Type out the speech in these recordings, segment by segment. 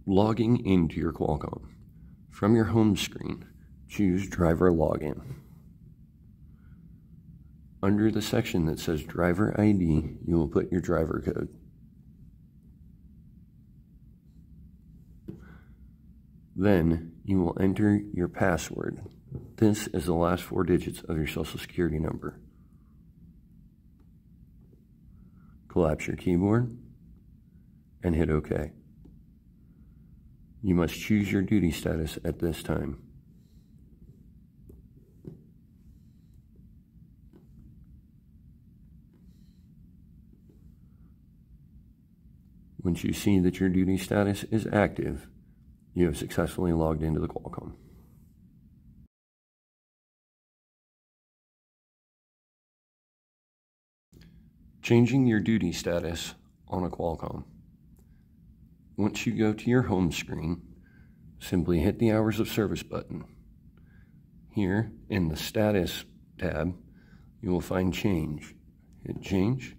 Logging into your Qualcomm. From your home screen, choose Driver Login. Under the section that says Driver ID, you will put your driver code. Then you will enter your password. This is the last 4 digits of your Social Security number. Collapse your keyboard and hit OK. You must choose your duty status at this time. Once you see that your duty status is active, you have successfully logged into the Qualcomm. Changing your duty status on a Qualcomm. Once you go to your home screen, simply hit the Hours of Service button. Here, in the Status tab, you will find Change. Hit Change.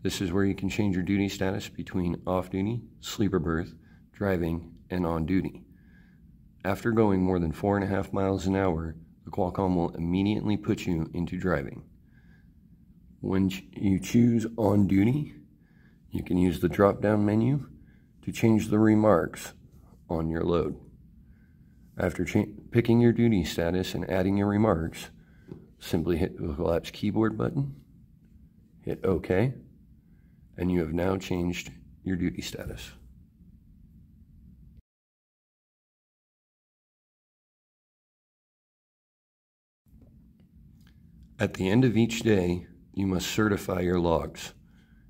This is where you can change your duty status between off-duty, sleeper berth, driving, and on-duty. After going more than 4.5 miles an hour, the Qualcomm will immediately put you into driving. When you choose on-duty, you can use the drop-down menu to change the remarks on your load. After picking your duty status and adding your remarks, simply hit the collapse keyboard button, hit OK, and you have now changed your duty status. At the end of each day, you must certify your logs.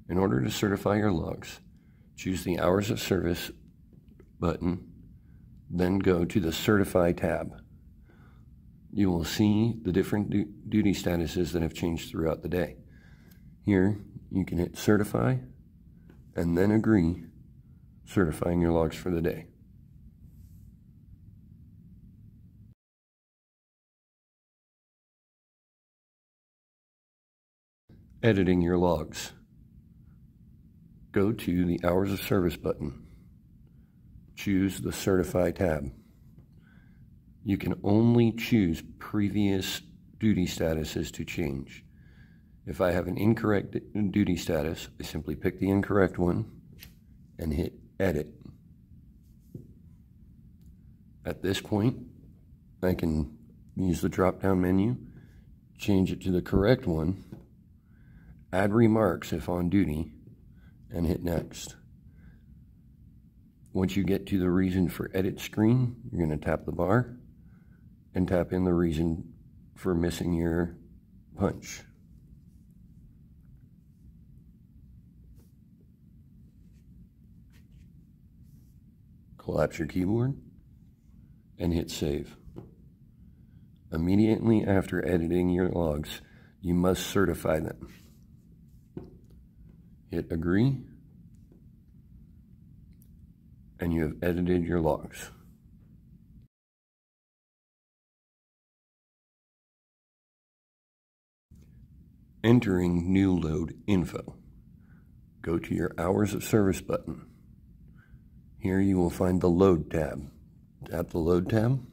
In order to certify your logs, choose the Hours of Service button, then go to the Certify tab. You will see the different duty statuses that have changed throughout the day. Here, you can hit Certify and then agree, certifying your logs for the day. Editing your logs. Go to the Hours of Service button. Choose the Certify tab. You can only choose previous duty statuses to change. If I have an incorrect duty status, I simply pick the incorrect one and hit Edit. At this point, I can use the drop-down menu, change it to the correct one, add remarks if on duty, and hit Next. Once you get to the reason for edit screen, you're going to tap the bar and tap in the reason for missing your punch. Collapse your keyboard and hit Save. Immediately after editing your logs, you must certify them. Hit Agree, and you have edited your logs. Entering new load info. Go to your Hours of Service button. Here you will find the Load tab. Tap the Load tab,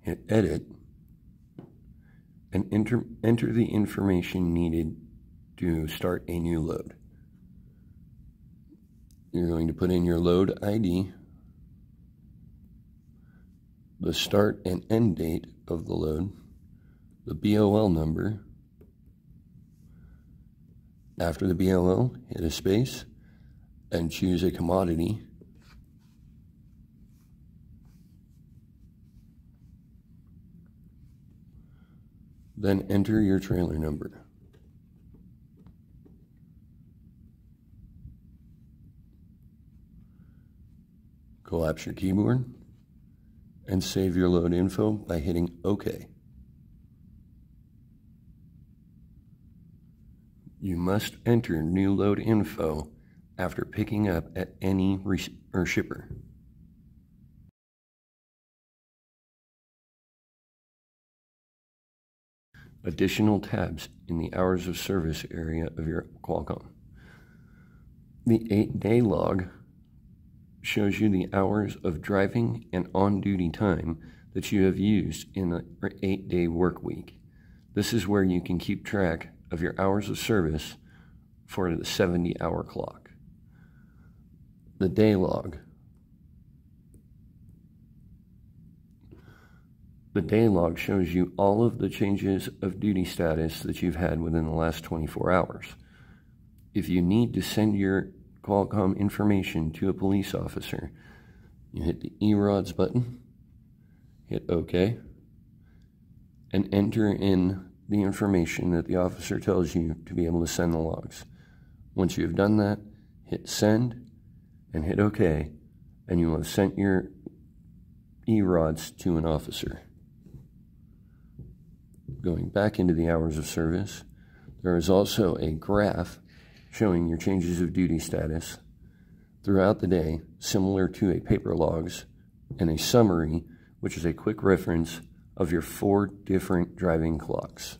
hit Edit, and enter the information needed to start a new load. You're going to put in your load ID, the start and end date of the load, the BOL number. After the BOL, hit a space and choose a commodity. Then enter your trailer number. Collapse your keyboard and save your load info by hitting OK. You must enter new load info after picking up at any shipper. Additional tabs in the Hours of Service area of your Qualcomm. The 8-day log shows you the hours of driving and on-duty time that you have used in an 8-day work week. This is where you can keep track of your hours of service for the 70-hour clock. The day log. The day log shows you all of the changes of duty status that you've had within the last 24 hours. If you need to send your Qualcomm information to a police officer, you hit the eRods button, hit OK, and enter in the information that the officer tells you to be able to send the logs. Once you have done that, hit send and hit OK, and you will have sent your eRods to an officer. Going back into the hours of service, there is also a graph showing your changes of duty status throughout the day, similar to a paper logs, and a summary, which is a quick reference of your 4 different driving clocks.